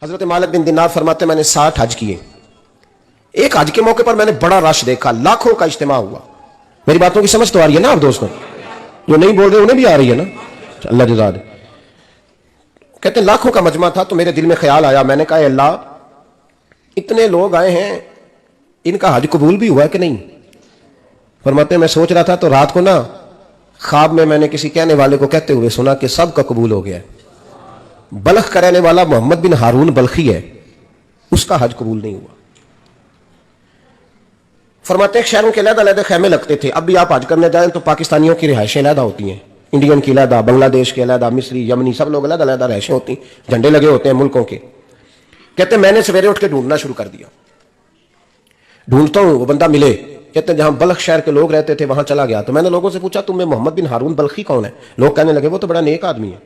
हजरत मालिक बिन दिनार फरमाते मैंने 60 हज किए। एक हज के मौके पर मैंने बड़ा रश देखा, लाखों का इज्तिमा हुआ। मेरी बातों की समझ तो आ रही है ना आप दोस्तों? जो नहीं बोल रहे उन्हें भी आ रही है ना? अल्लाह जज़ा दे। कहते हैं लाखों का मजमा था तो मेरे दिल में ख्याल आया, मैंने कहा अल्लाह इतने लोग आए हैं, इनका हज कबूल भी हुआ कि नहीं? फरमाते मैं सोच रहा था तो रात को ना ख्वाब में मैंने किसी कहने वाले को कहते हुए सुना कि सब का कबूल हो गया है। बल्ख का रहने वाला मोहम्मद बिन हारून बल्खी है, उसका हज कबूल नहीं हुआ। फरमाते हैं शहरों के अलग-अलग खैमे लगते थे। अब भी आप हज करने जाएं तो पाकिस्तानियों की रिहायशें अलग होती हैं, इंडियन की अलग, बांग्लादेश के अलग, मिस्री, यमनी, सब लोग अलग अलग रिहायशें होती, झंडे लगे होते हैं मुल्कों के। कहते मैंने सवेरे उठ के ढूंढना शुरू कर दिया। ढूंढता हूं, वो बंदा मिले। कहते जहां बल्ख शहर के लोग रहते थे वहां चला गया तो मैंने लोगों से पूछा तुम्हें मोहम्मद बिन हारून बल्खी कौन है? लोग कहने लगे वो तो बड़ा नेक आदमी है,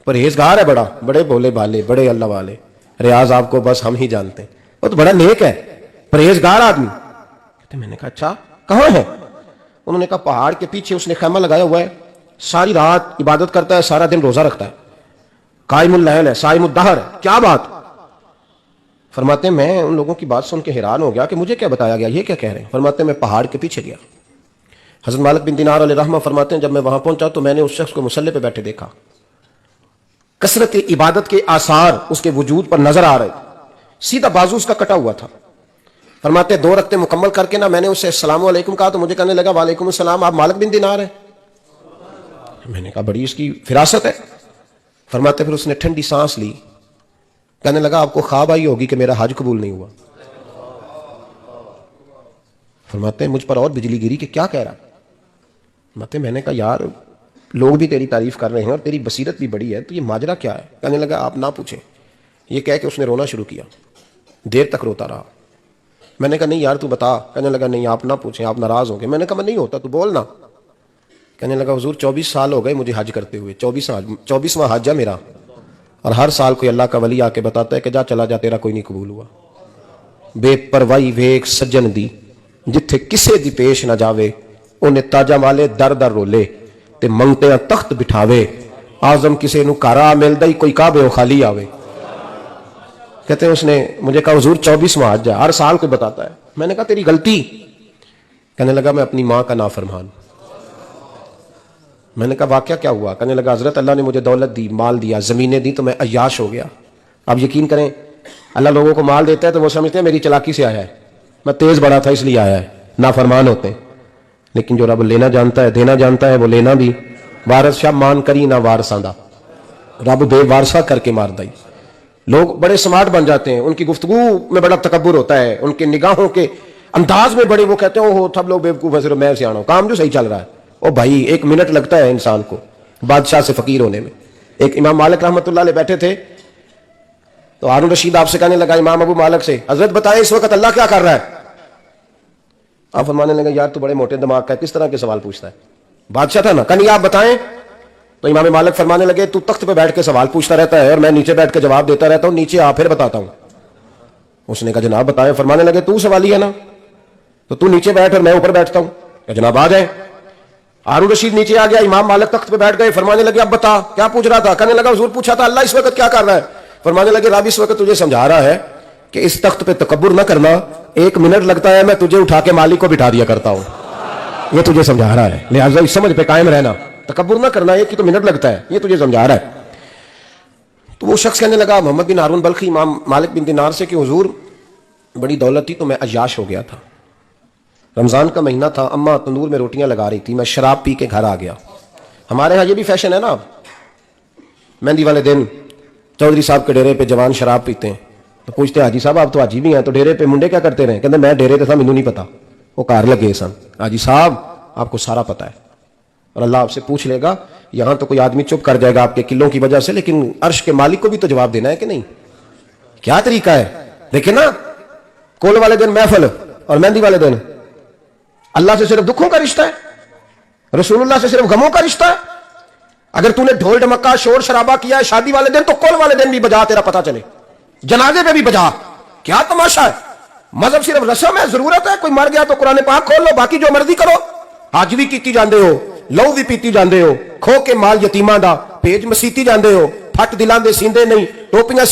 परहेजगार है, बड़े भोले भाले, बड़े अल्लाह वाले, रियाज आपको बस हम ही जानते हैं, वो तो बड़ा नेक है, परहेजगार आदमी। कहते मैंने कहा अच्छा कहां है? उन्होंने कहा पहाड़ के पीछे उसने खैमा लगाया हुआ है, सारी रात इबादत करता है, सारा दिन रोजा रखता है, कायमुल लैल है, साइमुद दहर है। क्या बात? फरमाते मैं उन लोगों की बात सुन के हैरान हो गया कि मुझे क्या बताया गया, ये क्या कह रहे हैं? फरमाते मैं पहाड़ के पीछे गया। हज़रत मालिक बिन दिनार अलैहिर्रहमा फरमाते हैं जब मैं वहां पहुंचा तो मैंने उस शख्स को मुसल्ले पे बैठे देखा। कसरत इबादत के आसार उसके वजूद पर नजर आ रहे, सीधा बाजू उसका कटा हुआ था। फरमाते 2 रकते मुकम्मल करके ना मैंने उससे अस्सलामु अलैकुम कहा तो मुझे कहने लगा वालेकुम अस्सलाम, आप मालिक बिन दिनार हैं? मैंने कहा बड़ी इसकी फिरासत है। फरमाते फिर उसने ठंडी सांस ली, कहने लगा आपको ख्वाब आई होगी कि मेरा हज कबूल नहीं हुआ। फरमाते मुझ पर और बिजली गिरी कि क्या कह रहा? फरमाते मैंने कहा यार लोग भी तेरी तारीफ कर रहे हैं और तेरी बसीरत भी बड़ी है, तो ये माजरा क्या है? कहने लगा आप ना पूछे। ये कह के उसने रोना शुरू किया, देर तक रोता रहा। मैंने कहा नहीं यार तू बता। कहने लगा नहीं आप ना पूछें, आप नाराज होंगे। मैंने कहा मैं नहीं होता, तू बोल ना। कहने लगा हुजूर 24 साल हो गए मुझे हज करते हुए, 24वां हज है मेरा, और हर साल कोई अल्लाह का वली आके बताता है कि जा चला जा तेरा कोई नहीं कबूल हुआ। बेपरवाही वेख सज्जन दी जिथे किसे दी पेश ना जावे, उन्हें ताजा माले दर दर रोले ते मंगते तख्त बिठावे, आजम किसे नु कारा मिलदा ही कोई काबे खाली आवे। कहते हैं उसने मुझे कहा हुजूर 24वां हज है, हर साल कोई बताता है। मैंने कहा तेरी गलती। कहने लगा मैं अपनी माँ का नाफरमान। मैंने कहा वाकया क्या हुआ? कहने लगा हजरत अल्लाह ने मुझे दौलत दी, माल दिया, जमीनें दी तो मैं अय्याश हो गया। अब यकीन करें अल्लाह लोगों को माल देता है तो वो समझते हैं मेरी चालाकी से आया है, मैं तेज बड़ा था इसलिए आया है, नाफरमान होते हैं। लेकिन जो रब लेना जानता है, देना जानता है, वो लेना भी। वारस शाह मान करी ना वारसा दा, रब बेवारसा करके मार दई। लोग बड़े स्मार्ट बन जाते हैं, उनकी गुफ्तगू में बड़ा तकब्बुर होता है, उनके निगाहों के अंदाज में बड़े वो कहते हैं ओहो सब लोग बेवकूफ है, सिर्फ मैं सियाना हूं, काम जो सही चल रहा है। ओ भाई 1 मिनट लगता है इंसान को बादशाह से फकीर होने में। एक इमाम मालिक रहमतुल्लाह अलैह बैठे थे तो हारून रशीद आपसे कहने लगा इमाम अबू मालिक से, हजरत बताए इस वक्त अल्लाह क्या कर रहा है? आप फरमाने लगे यार तू बड़े मोटे दिमाग का, किस तरह के सवाल पूछता है? बादशाह था ना, कहनी आप बताएं। तो इमाम मालिक फरमाने लगे तू तख्त पे बैठ के सवाल पूछता रहता है और मैं नीचे बैठ के जवाब देता रहता हूं, नीचे आ फिर बताता हूं। उसने कहा जनाब बताएं। फरमाने लगे तू सवाली है ना, तो तू नीचे बैठ और मैं ऊपर बैठता हूं। जनाब आ जाए। हारून रशीद नीचे आ गया, इमाम मालिक तख्त पे बैठ गए। फरमाने लगे अब बता क्या पूछ रहा था? कहने लगा हुजूर पूछा था अल्लाह इस वक्त क्या कर रहा है? फरमाने लगे रब इस वक्त तुझे समझा रहा है कि इस तख्त पे तकब्बुर ना करना, 1 मिनट लगता है मैं तुझे उठा के मालिक को बिठा दिया करता हूं, ये तुझे समझा रहा है, लिहाजा इस समझ पे कायम रहना, तकब्बुर ना करना, एक ही तो मिनट लगता है, ये तुझे समझा रहा है। तो वो शख्स कहने लगा मोहम्मद बिन हारून बल्खी इमाम मालिक बिन दिनार से कि हुजूर बड़ी दौलत थी तो मैं अय्याश हो गया था। रमजान का महीना था, अम्मा तंदूर में रोटियां लगा रही थी, मैं शराब पी के घर आ गया। हमारे यहाँ ये भी फैशन है ना, मेहंदी वाले दिन चौधरी साहब के डेरे पे जवान शराब पीते हैं तो पूछते हाजी साहब आप तो हाजी भी हैं, तो डेरे पे मुंडे क्या करते रहे? कहते मैं डेरे पे था मैनू नहीं पता, वो कार लगे सन। हाजी साहब आपको सारा पता है और अल्लाह आपसे पूछ लेगा। यहां तो कोई आदमी चुप कर जाएगा आपके किलों की वजह से, लेकिन अर्श के मालिक को भी तो जवाब देना है कि नहीं? क्या तरीका है? देखिए ना, कोल वाले दिन महफिल और मेहंदी वाले दिन अल्लाह से सिर्फ दुखों का रिश्ता है, रसूलुल्लाह से सिर्फ गमों का रिश्ता है। अगर तूने ढोल ढमक्का शोर शराबा किया है शादी वाले दिन तो कोल वाले दिन भी बजा, तेरा पता चले, जनाजे पे भी बजा। क्या तमाशा है? मजहब सिर्फ रस्म है, जरूरत है, कोई मर गया तो कुरान पाक खोल लो, बाकी जो मर्जी करो। हज भी कीती जांदे हो, लहू भी पीती जांदे हो, खो के माल यतीमां दा भेज मसीती जांदे हो, फट दिलां दे सींदे नहीं, टोपियां